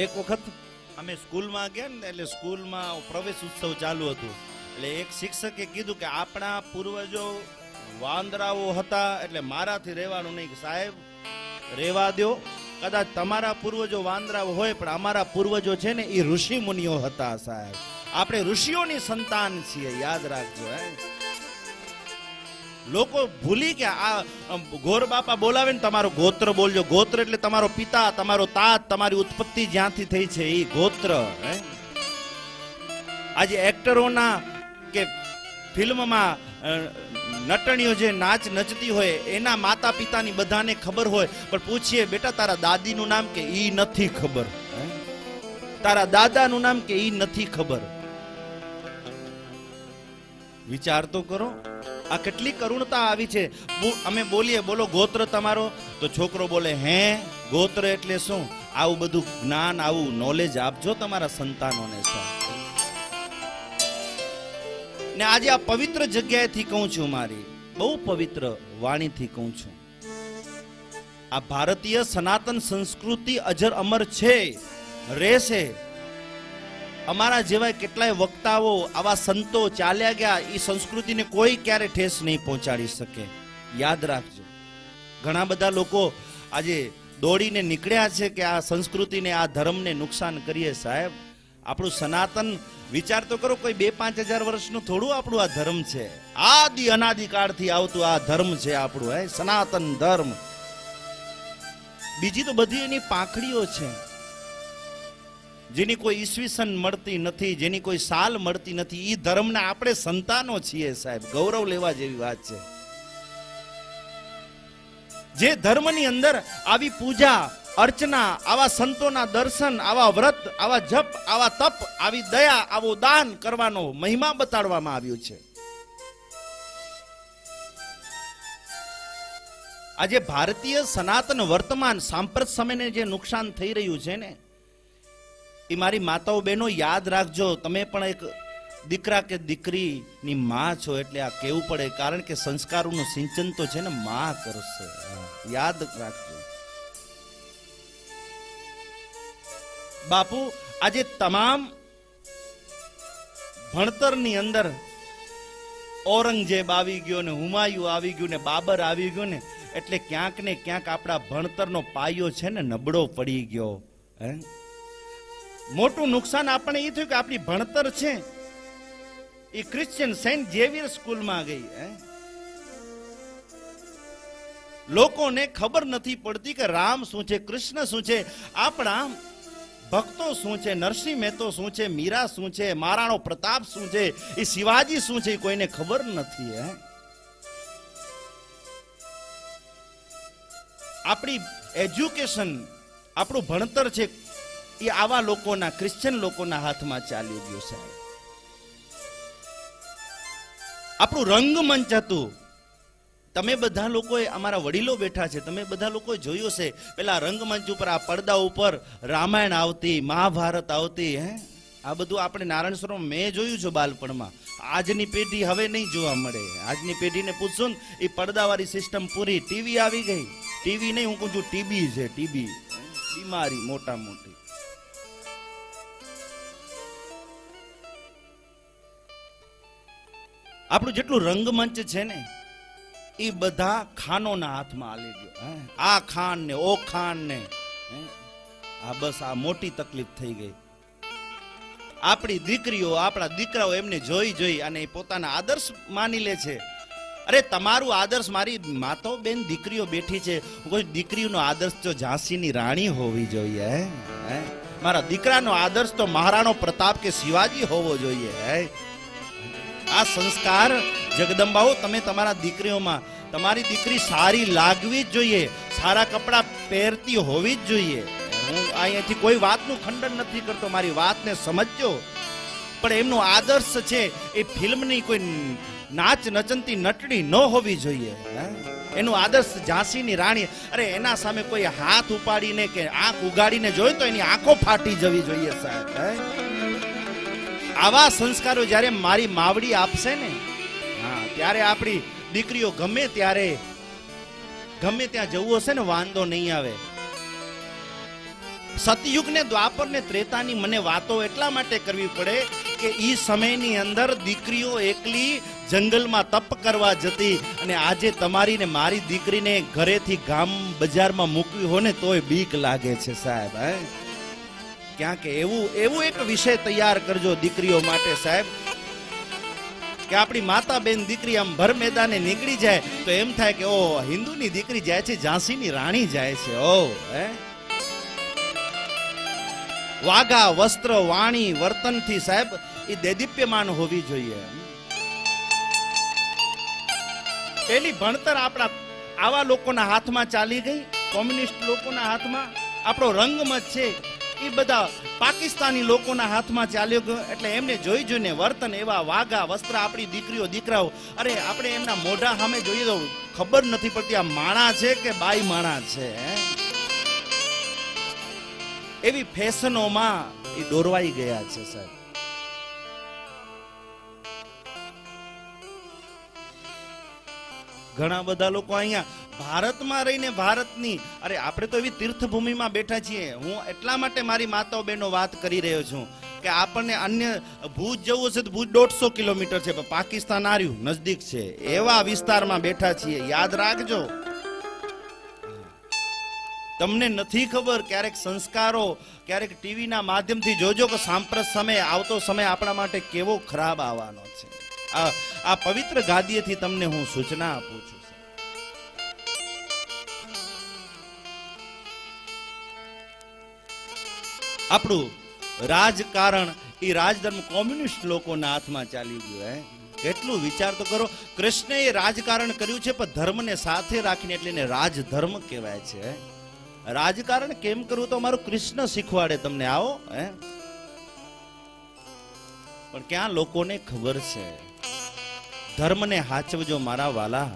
એક વખત અમે સ્કૂલમાં ગયા ને, એટલે સ્કૂલમાં પ્રવેશ ઉત્સવ ચાલુ હતું. એટલે એક શિક્ષકે કીધું કે આપણા પૂર્વજો વાંદરાઓ હતા, એટલે મારાથી રહેવાનું નહીં. સાહેબ રહેવા દો, કદાચ તમારા પૂર્વજો વાંદરાઓ હોય, પણ અમારા પૂર્વજો છે ને એ ઋષિ મુનિઓ હતા સાહેબ. આપણે ઋષિઓની સંતાન છીએ, યાદ રાખજો. લોકો ભૂલી ગયા. આ ગોર બાપા બોલાવે ને તમારો ગોત્ર બોલજો. ગોત્ર એટલે તમારો પિતા, તમારો તાત, તમારી ઉત્પત્તિ જ્યાંથી થઈ છે એ ગોત્ર. આજે એક્ટરોના કે ફિલ્મમાં નટણીઓ જે નાચ નચતી હોય એના માતા પિતાની બધાને ખબર હોય, પણ પૂછીએ બેટા તારા દાદીનું નામ, કે ઈ નથી ખબર. તારા દાદાનું નામ, કે ઈ નથી ખબર. વિચાર તો કરો, આ કેટલી કરુણતા આવી છે. અમે બોલીએ બોલો ગોત્ર તમારો, તો છોકરો બોલે હે ગોત્ર એટલે શું? આવું બધું જ્ઞાન, આવું નોલેજ આપજો તમારા સંતાનોને. ને આજે આ પવિત્ર જગ્યાએથી કહું છું, મારી બહુ પવિત્ર વાણીથી કહું છું, આ ભારતીય સનાતન સંસ્કૃતિ અજર અમર છે, રહેશે. અમારા જેવા કેટલાય વક્તાઓ, આવા સંતો ચાલ્યા ગયા, એ સંસ્કૃતિને કોઈ ક્યારે ઠેસ નહીં પહોંચાડી શકે. યાદ રાખજો. ઘણા બધા લોકો આજે દોડીને નીકળ્યા છે કે આ સંસ્કૃતિને, આ ધર્મને નુકસાન કરીએ. સાહેબ આપણું સનાતન, વિચાર તો કરો, કોઈ 2-5 હજાર વર્ષનું થોડું આપણું આ ધર્મ છે. આદિ અનાદિકાળથી આવતું આ ધર્મ છે આપણું, સનાતન ધર્મ. બીજી તો બધી એની પાંખડીઓ છે, જેની કોઈ ઈસવીસન મળતી નથી, જેની કોઈ સાલ મળતી નથી. એ ધર્મના આપણે સંતાનો છીએ સાહેબ. ગૌરવ લેવા જેવી વાત છે. જે ધર્મની અંદર આવી પૂજા અર્ચના, આવા સંતોના દર્શન, આવા વ્રત, આવા જપ, આવા તપ, આવી દયા, આવો દાન કરવાનો મહિમા બતાડવામાં આવ્યો છે. આજે ભારતીય સનાતન વર્તમાન સાંપ્રત સમયને જે નુકસાન થઈ રહ્યું છે ને, એ મારી માતાઓ બહેનો યાદ રાખજો. તમે પણ એક દીકરા કે દીકરીની માં છો, એટલે આ કહેવું પડે, કારણ કે સંસ્કારોનું સિંચન તો છે ને માં કરશે. યાદ રાખજો. બાપુ આજે તમામ ભણતરની અંદર ઔરંગઝેબ આવી ગયો ને, હુમાયુ આવી ગયું ને, બાબર આવી ગયો ને, એટલે ક્યાંક ને ક્યાંક આપણા ભણતરનો પાયો છે ને નબળો પડી ગયો. મોટું નુકસાન આપણે એ થયું કે આપણી ભણતર છે એ ક્રિશ્ચિયન સેન્ટ ઝેવિયર સ્કૂલમાં ગઈ. લોકોને ખબર નથી પડતી કે રામ શું છે, કૃષ્ણ શું છે, આપણા ભક્તો શું છે, નરસિંહ મહેતો શું છે, મીરા શું છે, મહારાણો પ્રતાપ શું છે, એ શિવાજી શું છે, કોઈને ખબર નથી. આપણી એજ્યુકેશન, આપણું ભણતર છે એ આવા લોકોના, ક્રિશ્ચિયન લોકોના હાથમાં ચાલી ગયું છે. આપણું રંગમંચ હતું. તમે બધા લોકોએ, અમારા વડીલો બેઠા છે, તમે બધા લોકોએ જોયું છે પેલા રંગમંચ ઉપર, આ પડદા ઉપર રામાયણ આવતી, મહાભારત આવતી. આ બધું આપણે નારાયણ સરોવરમાં મેં જોયું છે બાળપણમાં. આજની પેઢી હવે નહીં જોવા મળે. આજની પેઢીને પૂછશું ને, એ પડદાવાળી સિસ્ટમ પૂરી. ટીવી આવી ગઈ. ટીવી નહીં, હું કહું છું ટીબી છે. ટીબી બીમારી મોટા મોટી. આપણું જેટલું રંગમંચ છે ને, એ બધા ખાનોના હાથમાં આલી ગયો. આ ખાન ને ઓ ખાન ને, આ બસ આ મોટી તકલીફ થઈ ગઈ. આપણી દીકરીઓ, આપણા દીકરાઓ એમને જોઈ અને પોતાના આદર્શ માની લે છે. અરે તમારું આદર્શ, મારી માતાઓ બેન દીકરીઓ બેઠી છે, કોઈ દીકરીનો આદર્શ તો ઝાંસીની રાણી હોવી જોઈએ. મારા દીકરાનો આદર્શ તો મહારાણો પ્રતાપ કે શિવાજી હોવો જોઈએ. આ સંસ્કાર જગદંબાઓ તમે તમારા દીકરીઓમાં, તમારી દીકરી સારી લાગવી જ જોઈએ, સારા કપડાં પહેરતી હોવી જ જોઈએ. હું અહીંયાથી કોઈ વાતનું ખંડન નથી કરતો, મારી વાતને સમજજો. પણ એમનો આદર્શ છે એ ફિલ્મની કોઈ નાચ નચનતી નટણી ન હોવી જોઈએ. એનું આદર્શ ઝાંસીની રાણી. અરે એના સામે કોઈ હાથ ઉપાડીને કે આંખ ઉગાડીને જોઈ તો એની આંખો ફાટી જવી જોઈએ સાહેબ. આવા સંસ્કારો જ્યારે મારી માવડી આપશે ને, ત્યારે આપણી દીકરીઓ ગમે ત્યારે ગમે ત્યાં જવું હશે ને વાંધો નહીં આવે. સતયુગ ને દ્વાપર ને ત્રેતાની મને વાતો એટલા માટે કરવી પડે કે ઈ સમયની અંદર દીકરીઓ એકલી જંગલમાં તપ કરવા જતી, અને આજે તમારી ને મારી દીકરીને ઘરેથી ગામ બજારમાં મૂકવી હોય ને તોય બીક લાગે છે સાહેબ. ક્યાંક એવું એક વિષય તૈયાર કરજો દીકરીઓ માટે સાહેબ, કે આપણી માતા બેન દીકરી આમ ભર મેદાને નીકળી જાય તો એમ થાય કે ઓ હિન્દુની દીકરી જાય છે, ઝાંસીની રાણી જાય છે. ઓ વાઘા વસ્ત્ર વાણી વર્તનથી સાહેબ એ દેદીપ્યમાન હોવી જોઈએ. પેલી ભણતર આપણા આવા લોકોના હાથમાં ચાલી ગઈ, કોમ્યુનિસ્ટ લોકોના હાથમાં. આપણો રંગમત છે એ બધા પાકિસ્તાની લોકોના હાથમાં ચાલ્યો ગયો, એટલે એમને જોઈ જોઈને વર્તન એવા વાઘા વસ્ત્ર આપણી દીકરીઓ દીકરાઓ. અરે આપણે એમના મોઢા સામે જોઈએ તો ખબર નથી પડતી આ માણા છે કે બાઈ માણા છે. એવી ફેશનોમાં એ દોરવાઈ ગયા છે સાહેબ. ઘણા બધા લોકો અહીંયા ભારતમાં રહીને ભારતની, અરે આપણે તો એવી તીર્થભૂમિમાં બેઠા છીએ. હું એટલા માટે મારી માતાઓ બહેનો વાત કરી રહ્યો છું કે આપણને અન્ય ભુજ જવું છે તો ભુજ 150 કિલોમીટર છે, પણ પાકિસ્તાન આર્યું નજદીક છે, એવા વિસ્તારમાં બેઠા છીએ. યાદ રાખજો, તમને નથી ખબર, ક્યારેક સંસ્કારો ક્યારેક ટીવીના માધ્યમથી જોજો કે સાંપ્રત સમય આવતો સમય આપણા માટે કેવો ખરાબ આવવાનો છે. આ પવિત્ર ગાદીએથી તમને હું સૂચના આપું છું. આપણું રાજકારણ એ રાજધર્મ કોમ્યુનિસ્ટ લોકોના હાથમાં ચાલી ગયું. કેટલું વિચાર તો કરો, કૃષ્ણએ રાજકારણ કર્યું છે પણ ધર્મને સાથે રાખીને, એટલે એને રાજધર્મ કહેવાય છે. રાજકારણ કેમ કરવું તો અમારું કૃષ્ણ શીખવાડે તમને. આવો પણ ક્યાં લોકોને ખબર છે. ધર્મને હાચવજો મારા વાલા.